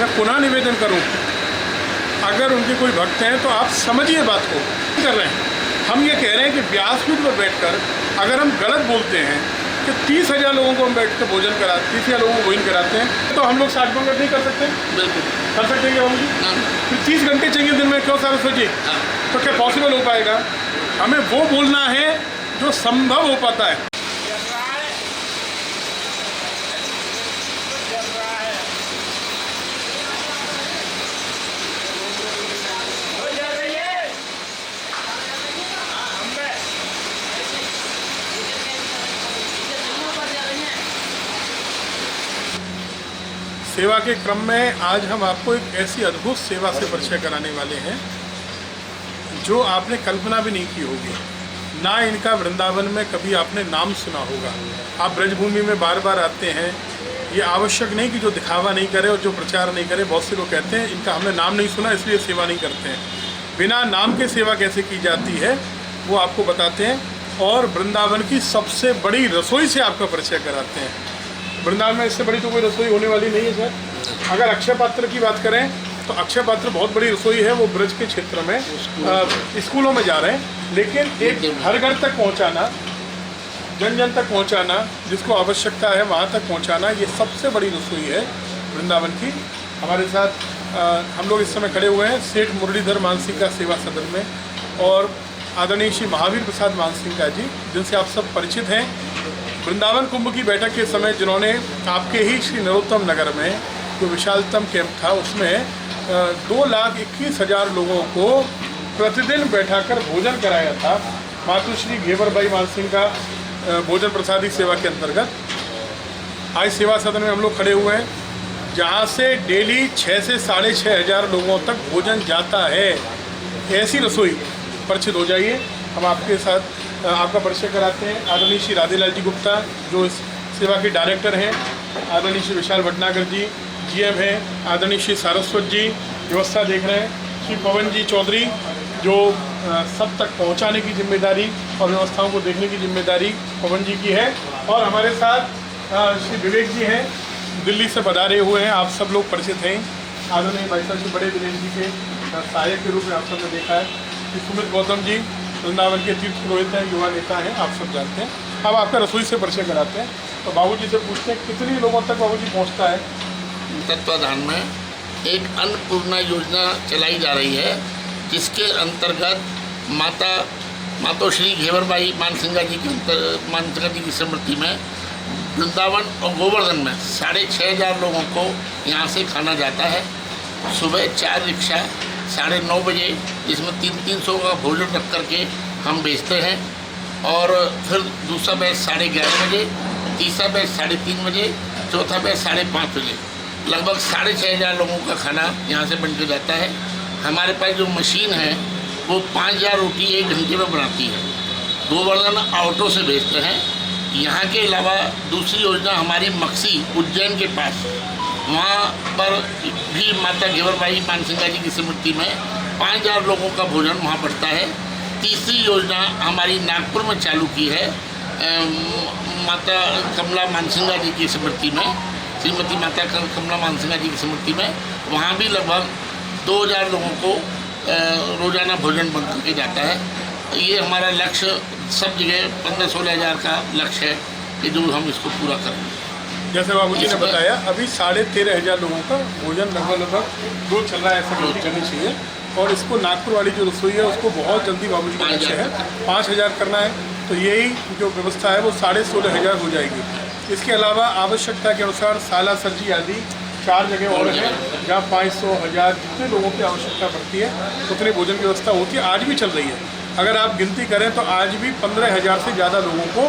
मैं पुनः निवेदन करूं, अगर उनके कोई भक्त हैं तो आप समझिए बात को कर रहे हैं। हम ये कह रहे हैं कि व्यासपीठ पर बैठकर अगर हम गलत बोलते हैं कि 30,000 लोगों को हम बैठ कर भोजन कराते, 30,000 लोगों को भोजन कराते हैं, तो हम लोग 60 घंटे नहीं कर सकते? बिल्कुल कर सकते हैं क्या बाबू जी? फिर 30 घंटे चाहिए दिन में, क्यों सारा सोचिए? तो क्या पॉसिबल हो पाएगा? हमें वो बोलना है जो संभव हो पाता है। सेवा के क्रम में आज हम आपको एक ऐसी अद्भुत सेवा से परिचय कराने वाले हैं जो आपने कल्पना भी नहीं की होगी। ना इनका वृंदावन में कभी आपने नाम सुना होगा। आप ब्रजभूमि में बार बार आते हैं, ये आवश्यक नहीं कि जो दिखावा नहीं करे और जो प्रचार नहीं करे। बहुत से लोग कहते हैं इनका हमने नाम नहीं सुना इसलिए सेवा नहीं करते हैं। बिना नाम के सेवा कैसे की जाती है वो आपको बताते हैं, और वृंदावन की सबसे बड़ी रसोई से आपका परिचय कराते हैं। वृंदावन में इससे बड़ी तो कोई रसोई होने वाली नहीं है सर। अगर अक्षय पात्र की बात करें तो अक्षय पात्र बहुत बड़ी रसोई है, वो ब्रज के क्षेत्र में स्कूलों में जा रहे हैं, लेकिन एक घर घर तक पहुंचाना, जन जन तक पहुंचाना, जिसको आवश्यकता है वहां तक पहुंचाना, ये सबसे बड़ी रसोई है वृंदावन की। हमारे साथ हम लोग इस समय खड़े हुए हैं सेठ मुरलीधर मानसिंह का सेवा सदन में, और आदरणीय श्री महावीर प्रसाद मानसिंह का जी, जिनसे आप सब परिचित हैं। वृंदावन कुंभ की बैठक के समय जिन्होंने आपके ही श्री नरोत्तम नगर में जो विशालतम कैंप था उसमें 2,21,000 लोगों को प्रतिदिन बैठाकर भोजन कराया था, मातुश्री घेवरबाई मानसिंह का भोजन प्रसादी सेवा के अंतर्गत। आज सेवा सदन में हम लोग खड़े हुए हैं जहाँ से डेली 6 से 6,500 लोगों तक भोजन जाता है। ऐसी रसोई, परिचित हो जाइए। हम आपके साथ आपका परिचय कराते हैं। आदरणीय श्री राधेलाल जी गुप्ता जो इस सेवा के डायरेक्टर हैं, आदरणीय श्री विशाल भटनागर जी जीएम हैं, आदरणीय श्री सारस्वत जी व्यवस्था देख रहे हैं, श्री पवन जी चौधरी जो सब तक पहुंचाने की जिम्मेदारी और व्यवस्थाओं को देखने की जिम्मेदारी पवन जी की है, और हमारे साथ श्री विवेक जी हैं, दिल्ली से पधारे हुए हैं, आप सब लोग परिचित हैं। आदरणीय भाई साहब श्री बड़े दिनेश जी के सहायक के रूप में आप सब ने देखा है। श्री सुमित गौतम जी वृंदावन के तीर्थ पुरोहित हैं, युवा नेता हैं, आप सब जानते हैं। अब आपका रसोई से परिचय कराते हैं, तो बाबूजी से पूछते हैं कितनी लोगों तक बाबूजी पहुंचता है? तत्वाधान में एक अन्नपूर्णा योजना चलाई जा रही है, जिसके अंतर्गत मातोश्री घेवरबाई मानसिंगा जी की स्मृति में वृंदावन और गोवर्धन में 6,500 लोगों को यहाँ से खाना जाता है। सुबह 4 रिक्शा 9:30 बजे, जिसमें 300 का भोजन रख करके हम बेचते हैं, और फिर दूसरा बैच 11:30 बजे, तीसरा बैच 3:30 बजे, चौथा बैच 5:30 बजे। लगभग 6,500 लोगों का खाना यहाँ से बन के जाता है। हमारे पास जो मशीन है वो 5,000 रोटी 1 घंटे में बनाती है। गोवर्धन ऑटो से भेजते हैं। यहाँ के अलावा दूसरी योजना हमारी मक्सी उज्जैन के पास, वहाँ पर भी माता घेवरबाई मानसिंगा जी की स्मृति में 5,000 लोगों का भोजन वहाँ पड़ता है। तीसरी योजना हमारी नागपुर में चालू की है, माता कमला मानसिंगा जी की स्मृति में, श्रीमती माता कमला मानसिंगा जी की स्मृति में, वहाँ भी लगभग 2,000 लोगों को रोज़ाना भोजन बन करके जाता है। ये हमारा लक्ष्य सब जगह 15-16 हज़ार का लक्ष्य है कि जो हम इसको पूरा करें। जैसे बाबूजी ने बताया अभी 13,500 लोगों का भोजन लगभग रोज चल रहा है, ऐसा गिनती करनी चाहिए। और इसको नागपुर वाली जो रसोई है उसको बहुत जल्दी बाबूजी का लक्ष्य है 5,000 करना है, तो यही जो व्यवस्था है वो 16,500 हो जाएगी। इसके अलावा आवश्यकता के अनुसार साला सब्जी आदि 4 जगह और हैं जहाँ 500, 1000 जितने लोगों की आवश्यकता पड़ती है उतनी भोजन की व्यवस्था होती है, आज भी चल रही है। अगर आप गिनती करें तो आज भी 15,000 से ज़्यादा लोगों को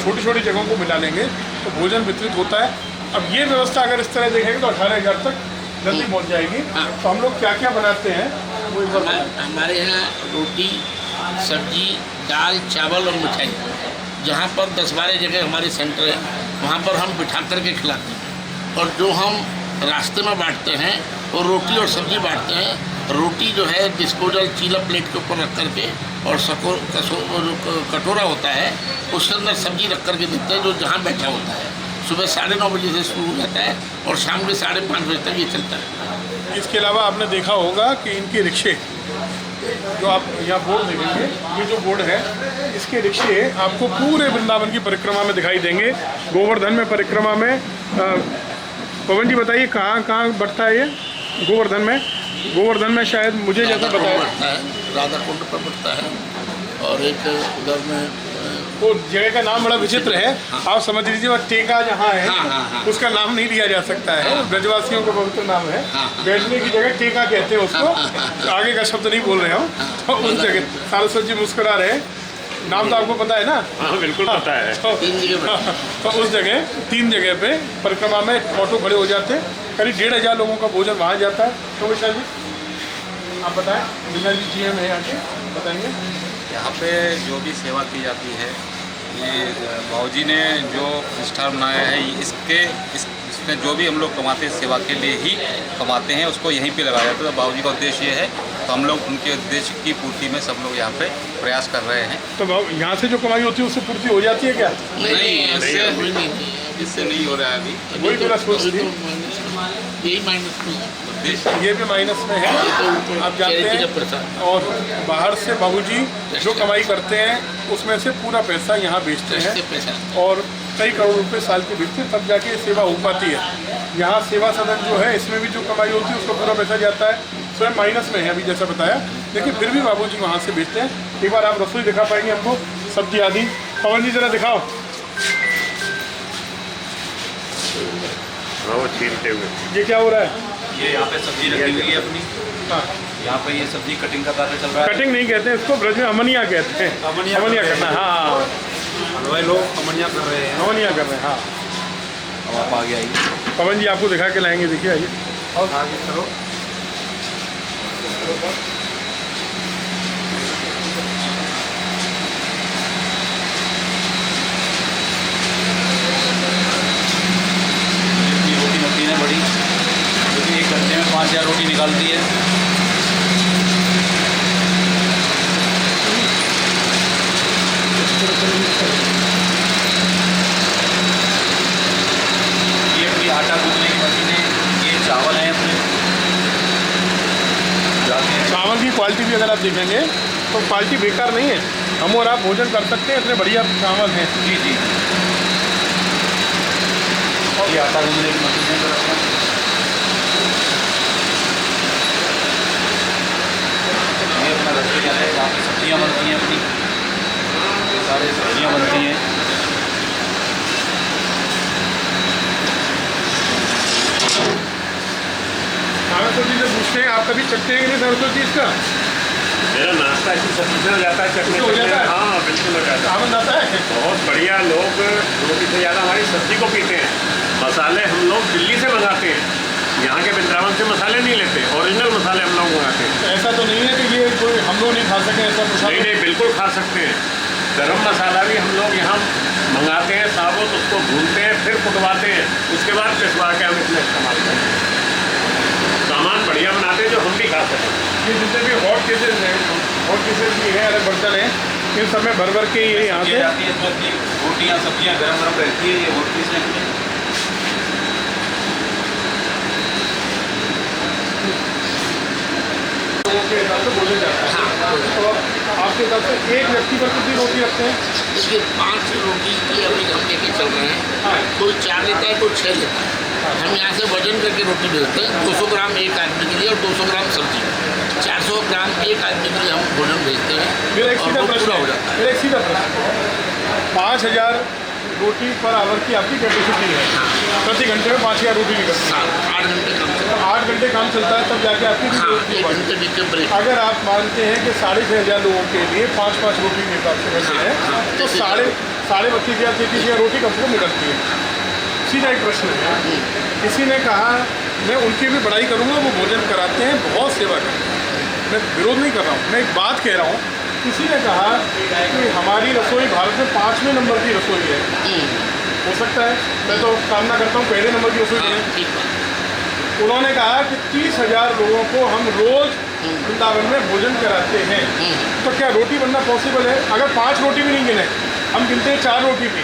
छोटी छोटी जगहों को मिला लेंगे तो भोजन वितरित होता है। अब ये व्यवस्था अगर इस तरह देखेंगे तो 18,000 तक जल्दी पहुँच जाएगी। तो हम लोग क्या क्या बनाते हैं वो एक बार हमारे यहाँ रोटी, सब्जी, दाल, चावल और मिठाई, जहाँ पर 10-12 जगह हमारे सेंटर है, वहाँ पर हम बिठा करके खिलाते हैं। और जो हम रास्ते में बांटते हैं वो रोटी और सब्जी बांटते हैं। रोटी जो है डिस्पोजल चीला प्लेट के ऊपर रख करके, और कटोरा होता है उसके अंदर सब्जी रख करके देते हैं जो जहाँ बैठा होता है। सुबह 9:30 बजे से शुरू हो जाता है और शाम के 5:30 बजे तक ये चलता है। इसके अलावा आपने देखा होगा कि इनके रिक्शे, जो आप यहाँ बोर्ड देखेंगे, ये जो बोर्ड है, इसके रिक्शे आपको पूरे वृंदावन की परिक्रमा में दिखाई देंगे। गोवर्धन में परिक्रमा में पवन जी बताइए कहाँ कहाँ बढ़ता है ये गोवर्धन में? गोवर्धन में शायद मुझे जैसा बताया बढ़ता है, राधा कुंड पर बढ़ता है, और एक उधर में वो जगह का नाम बड़ा विचित्र है। आप समझ लीजिए वो टेका जहाँ है, हाँ। उसका नाम नहीं लिया जा सकता है। ब्रजवासियों का पवित्र नाम है। बैठने की जगह टेका कहते हैं उसको। आगे का शब्द नहीं बोल रहे हो। तो उस जगह सारस्वत जी मुस्कुरा रहे हैं। नाम तो आपको पता है ना? हाँ बिल्कुल पता है। तो उस जगह 3 जगह पे परिक्रमा में ऑटो खड़े हो जाते हैं। करीब 1,500 लोगों का भोजन वहाँ जाता है। तो विशाल जी आप बताएं, मीना जी GM है यहाँ के, बताएंगे। यहाँ पे जो भी सेवा की जाती है, ये बाबूजी ने जो प्रतिष्ठान बनाया है, इसमें जो भी हम लोग कमाते हैं सेवा के लिए ही कमाते हैं, उसको यहीं पे लगाया जाता है। तो बाबूजी का उद्देश्य ये है, तो हम लोग उनके उद्देश्य की पूर्ति में सब लोग यहाँ पे प्रयास कर रहे हैं। तो यहाँ से जो कमाई होती है उससे पूर्ति हो जाती है क्या? नहीं, इससे नहीं हो रहा है अभी। वही मेरा सोच थी, यही माइनस में ये भी माइनस में है। आप जानते हैं, और बाहर से बाबूजी जो कमाई करते हैं उसमें से पूरा पैसा यहाँ बेचते हैं और कई करोड़ रुपए साल के बेचते हैं, तब जाके सेवा हो पाती है। यहाँ सेवा सदन जो है, इसमें भी जो कमाई होती है उसका पूरा पैसा जाता है, स्वयं माइनस में है अभी जैसा बताया। लेकिन फिर भी बाबूजी वहाँ से बेचते हैं। एक बार आप रसोई दिखा पाएंगे हमको, सब्जी आदि? पवन जी जरा दिखाओ। वो छीलते हुए ये क्या हो रहा है? ये यहाँ पे सब्जी रखी हुई है अपनी। हाँ, यहाँ पे ये सब्जी कटिंग का कार्य चल रहा है। कटिंग नहीं कहते हैं इसको, ब्रज में अमनिया कहते हैं। अमनिया करना, हाँ, हलवाई लोग अमनिया कर रहे हैं। अमनिया कर रहे हैं, हाँ। अब आप आगे आइए। पवन जी आपको दिखा के लाएंगे, देखिए आइए। और आगे करो। रोटी मशीन है बड़ी, जो कि 1 घंटे में 5000 रोटी निकालती है। ये अपनी आटा गूंथने की मशीन है। ये चावल है अपने, चावल की क्वालिटी भी अगर आप देखेंगे तो क्वालिटी बेकार नहीं है। हम और आप भोजन कर सकते हैं, इतने बढ़िया चावल हैं। जी। और ये आटा गूंथने की मशीन है। ये अपना रसोईया है, जहाँ पे सब्जियाँ बनती हैं अपनी, सारी सब्जियाँ बनती हैं। सरस्वत जी से पूछते हैं, आप कभी चखते हैं कि नहीं सरस्वत जी इसका? मेरा नाश्ता इसी सब्जी से हो जाता है, चटनी हो जाता है? हाँ बिल्कुल हो जाता है। आनंद आता है। बहुत बढ़िया। लोग रोटी से ज़्यादा हमारी सब्जी को पीते हैं। मसाले हम लोग दिल्ली से मंगाते हैं, यहाँ के वृंदावन से मसाले नहीं लेते, ओरिजिनल मसाले हम लोग मंगाते हैं। ऐसा तो नहीं है कि ये कोई हम लोग नहीं खा सकें, ऐसा प्रसाद? नहीं, बिल्कुल खा सकते हैं। गरम मसाला भी हम लोग यहाँ मंगाते हैं साबुत, उसको भूनते हैं, फिर कुटवाते हैं, उसके बाद पिसवा के हम इसमें इस्तेमाल करते हैं। सामान बढ़िया बनाते हैं जो हम भी खा सकें। ये जितने भी हॉट केसेस हैं, हॉट केसेस भी हैं, अलग बर्तन हैं, इन सब में भर के ये यहाँ से जाती है। इसमें अपनी रोटियाँ सब्जियाँ गरम रहती है। ये हॉट पीस है। के हिसाब से बोले जाता है। तो आपके हिसाब से एक व्यक्ति पर कितनी रोटी रखते हैं? इसके 5 रोटी की अभी हम लेके चल रहे हैं। हाँ। कोई 4 लेता है, कोई 6 लेता है। हम यहाँ से वजन करके रोटी भेजते हैं। 200 ग्राम एक आदमी के लिए और 200 ग्राम सब्जी, 400 ग्राम एक आदमी के लिए हम भोजन भेजते हैं। मेरा एक और सीधा वो प्रश्न पूरा हो है, जाता है। मेरा एक सीधा प्रश्न, 5000 रोटी पर आवर की आपकी कैपेसिटी है, प्रति घंटे में 5000 रोटी निकलती है। 8 घंटे काम चलता है। 8 घंटे काम चलता है, तब जाके आपकी हाँ, रोटी 1 बनती घंटे बीच में ब्रेक। है। अगर आप मानते हैं कि 6500 लोगों के लिए 5-5 रोटी के हिसाब से करते हैं, तो 32,500 33,000 रोटी कम से कम निकलती है। सीधा एक प्रश्न है, किसी ने कहा मैं उनकी भी बड़ाई करूँगा, वो भोजन कराते हैं, बहुत सेवा करते हैं, मैं विरोध नहीं कर रहा हूँ, मैं एक बात कह रहा हूँ। किसी ने कहा कि हमारी रसोई भारत में 5वें नंबर की रसोई है। हो सकता है, मैं तो कामना करता हूँ पहले नंबर की रसोई है। ठीक बात। उन्होंने कहा कि 30,000 लोगों को हम रोज वृंदावन में भोजन कराते हैं, तो क्या रोटी बनना पॉसिबल है? अगर 5 रोटी भी नहीं गिने, हम गिनते हैं 4 रोटी भी,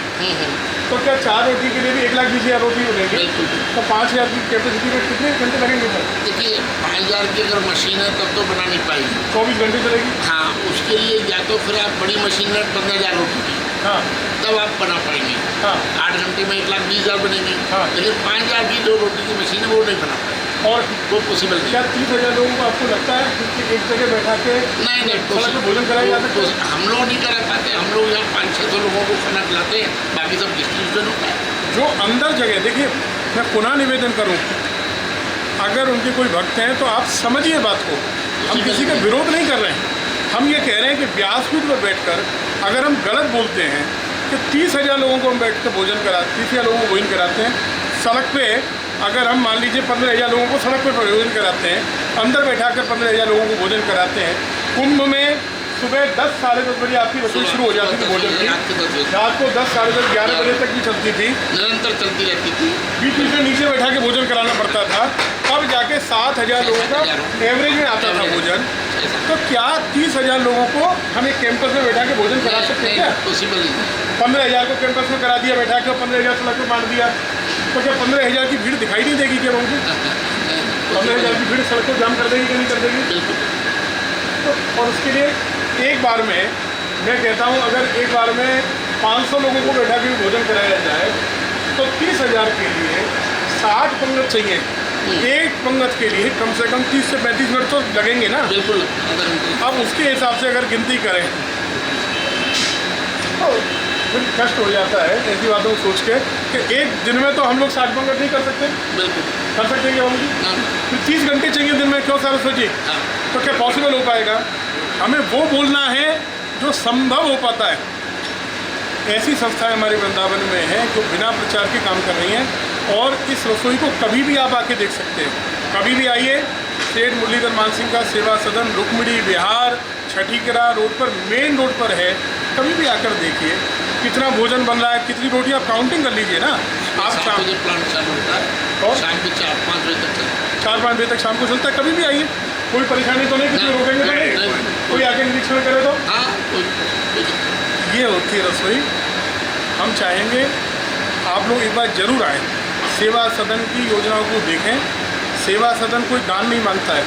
तो क्या 4 रोटी के लिए भी 1,20,000 रोटी बनेगी? बिल्कुल। तो 5,000 की कैपेसिटी में कितने घंटे लगेंगे सर? देखिए 5,000 की अगर मशीन है तब तो बना नहीं पाएगी। 24 घंटे चलेगी? हाँ, उसके लिए या तो फिर आप बड़ी मशीन में 15,000 रोटी की, हाँ तब आप बना पाएंगे। हाँ 8 घंटे में 1,20,000 बनेंगे। हाँ। लेकिन 5,000 की जो रोटी की मशीन है वो नहीं बना पाएगी, और वो पॉसिबल नहीं। क्या 30,000 लोगों को आपको लगता है कि एक जगह बैठा के नहीं सड़क पे भोजन कराया जा सकता है? हम लोग नहीं करा पाते। हम लोग यहाँ 500-600 लोगों को खाना खिलाते हैं, बाकी सब डिस्ट्रीब्यूशन होता है। जो अंदर जगह, देखिए मैं पुनः निवेदन करूं, अगर उनके कोई भक्त हैं तो आप समझिए बात को। हम किसी का विरोध नहीं कर रहे हैं, हम ये कह रहे हैं कि व्यासपीठ पर बैठकर अगर हम गलत बोलते हैं कि 30,000 लोगों को हम बैठ कर भोजन कराते, 30,000 लोगों को भोजन कराते हैं, सड़क पे अगर हम मान लीजिए 15,000 लोगों को सड़क पे भोजन कराते हैं, अंदर बैठा कर 15,000 लोगों को भोजन कराते हैं। कुंभ में सुबह 10 साढ़े 10 बजे आपकी रसोई शुरू हो जाती थी भोजन की, रात को 10 साढ़े 10 11 बजे तक भी चलती थी, निरंतर चलती रहती थी। बीच बीच में नीचे बैठा के भोजन कराना पड़ता था, तब जाके 7,000 लोगों का एवरेज में आता था भोजन। तो क्या 30,000 लोगों को हम एक कैंपस में बैठा के भोजन करा सकते हैं क्या? पॉसिबल नहीं। 15,000 को कैंपस में करा दिया बैठा के, 15,000 सड़क में बांट दिया, तो क्या 15,000 की भीड़ दिखाई नहीं देगी क्या बाबू? 15,000 की भीड़ सड़क को जाम कर देगी कि नहीं कर देगी? तो और उसके लिए एक बार में मैं कहता हूँ, अगर एक बार में 500 लोगों को बैठा के भोजन कराया जाए तो 30,000 के लिए 60 पंगत चाहिए। एक पंगत के लिए कम से कम 30 से 35 मिनट तो लगेंगे ना। बिल्कुल। अब उसके हिसाब से अगर गिनती करें तो फिर कष्ट हो जाता है ऐसी बातों को सोच के कि एक दिन में तो हम लोग 60 पंगत नहीं कर सकते। बिल्कुल कर सकते हैं क्या बाबू जी? फिर 30 घंटे चाहिए दिन में, क्यों सारा सोचिए? तो क्या पॉसिबल हो पाएगा? हमें वो बोलना है जो संभव हो पाता है। ऐसी संस्थाएं हमारे वृंदावन में हैं जो बिना प्रचार के काम कर रही हैं, और इस रसोई को कभी भी आप आके देख सकते हैं। कभी भी आइए, सेठ मुरलीधर मानसिंह का सेवा सदन रुक्मिणी विहार छठीकरा रोड पर, मेन रोड पर है। कभी भी आकर देखिए कितना भोजन बन रहा है, कितनी रोटी, आप काउंटिंग कर लीजिए ना। आप 7 बजे प्लांट चालू होता है और शाम के 4-5 बजे तक चलता है। 4-5 बजे तक शाम को चलता है। कभी भी आइए, कोई परेशानी तो नहीं, किसी रोकेंगे तो नहीं, कोई आके निरीक्षण करे तो। हाँ, ये होती है रसोई। हम चाहेंगे आप लोग एक बार जरूर आएँ, सेवा सदन की योजनाओं को देखें। सेवा सदन कोई दान नहीं मांगता है,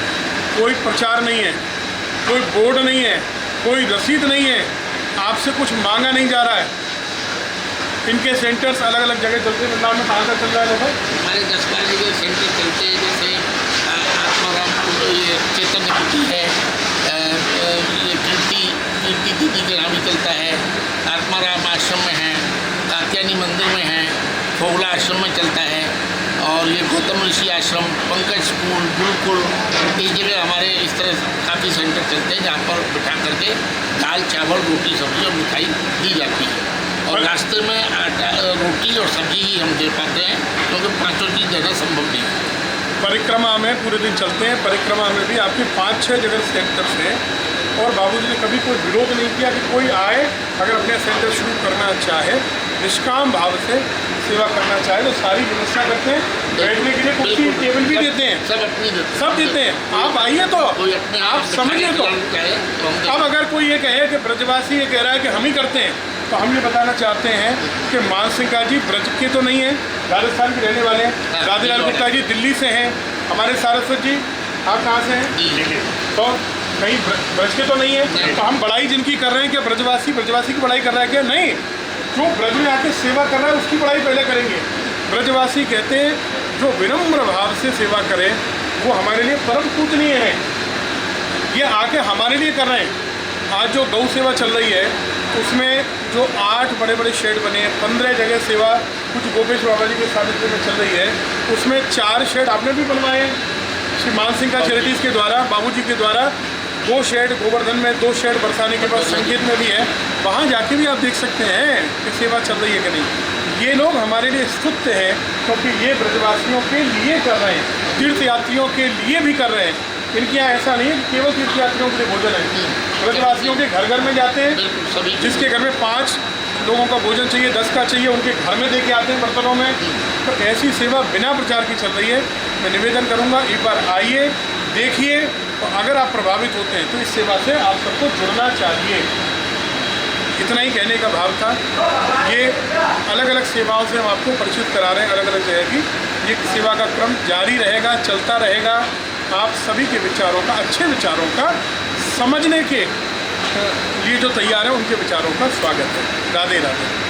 कोई प्रचार नहीं है, कोई बोर्ड नहीं है, कोई रसीद नहीं है, आपसे कुछ मांगा नहीं जा रहा है। इनके सेंटर्स अलग अलग जगह चलते हैं। वृंदावन में कहाँ का चल रहा है लोग? हमारे 10-12 जगह सेंटर चलते हैं, जैसे आत्माराम, ये चैतन्य कुटी है, ये कीर्ति दीदी के नाम ही चलता है, आत्माराम आश्रम में है, कात्यायनी मंदिर में है, फोगला आश्रम में चलता है, और ये गौतम ऋषि आश्रम, पंकज स्कूल, गुरुकुल, इस जगह हमारे इस तरह काफ़ी सेंटर चलते हैं जहाँ पर बिठा करके दाल चावल रोटी सब्जी और मिठाई दी जाती है। और रास्ते में रोटी और सब्जी ही हम दे पाते हैं, क्योंकि 5 चीज़ देना संभव नहीं है। परिक्रमा में पूरे दिन चलते हैं, परिक्रमा में भी आपके 5-6 जगह सेंटर्स हैं, और बाबूजी ने कभी कोई विरोध नहीं किया कि कोई आए, अगर अपने सेंटर शुरू करना चाहे, निष्काम भाव से सेवा करना चाहे तो सारी व्यवस्था करते हैं। बैठने के लिए कुर्सी टेबल भी देते हैं, सब अपनी देते हैं, सब देते हैं। आप आइए तो कोई अपने आप समझिए तो। तो अब अगर कोई ये कहे कि ब्रजवासी ये कह रहा है कि हम ही करते हैं, तो हम ये बताना चाहते हैं कि मानसिंह जी ब्रज के तो नहीं हैं, राजस्थान के रहने वाले हैं। राधेलाल गुप्ता जी दिल्ली से हैं, हमारे सारस्वत जी आप कहाँ से हैं? तो कहीं ब्रज के तो नहीं है। तो हम बड़ाई जिनकी कर रहे हैं, क्या ब्रजवासी की बड़ाई कर रहा है क्या? नहीं, जो ब्रज में आके सेवा कर रहा है उसकी बड़ाई पहले करेंगे। ब्रजवासी कहते हैं जो विनम्र भाव से सेवा करें वो हमारे लिए परम पूजनीय है। ये आके हमारे लिए कर रहे हैं। आज जो गौ सेवा चल रही है उसमें जो 8 बड़े बड़े शेड बने हैं, 15 जगह सेवा कुछ गोपेश बाबा जी के सानिध्य में चल रही है, उसमें 4 शेड आपने भी बनवाए हैं श्री मानसिंह का चैरिटीज़ के द्वारा, बाबूजी के द्वारा। 2 शेड गोवर्धन में, 2 शेड बरसाने के बाद संकेत में भी है। वहाँ जाके भी आप देख सकते हैं कि सेवा चल रही है कि नहीं। ये लोग हमारे लिए स्तुत्य है, क्योंकि ये ब्रजवासियों के लिए कर रहे हैं, तीर्थ यात्रियों के लिए भी कर रहे हैं। इनके यहाँ ऐसा नहीं है केवल तीर्थ यात्रियों के लिए भोजन है, ब्रजवासियों के घर घर में जाते हैं। जिसके घर में 5 लोगों का भोजन चाहिए, 10 का चाहिए, उनके घर में दे के आते हैं बर्तनों में। तो ऐसी सेवा बिना प्रचार की चल रही है। मैं निवेदन करूँगा एक बार आइए, देखिए, और अगर आप प्रभावित होते हैं तो इस सेवा से आप सबको जुड़ना चाहिए। इतना ही कहने का भाव था। ये अलग अलग सेवाओं से हम आपको परिचित करा रहे हैं, अलग अलग जगह की। ये सेवा का क्रम जारी रहेगा, चलता रहेगा। आप सभी के विचारों का, अच्छे विचारों का समझने के लिए जो तैयार है, उनके विचारों का स्वागत है। राधे राधे।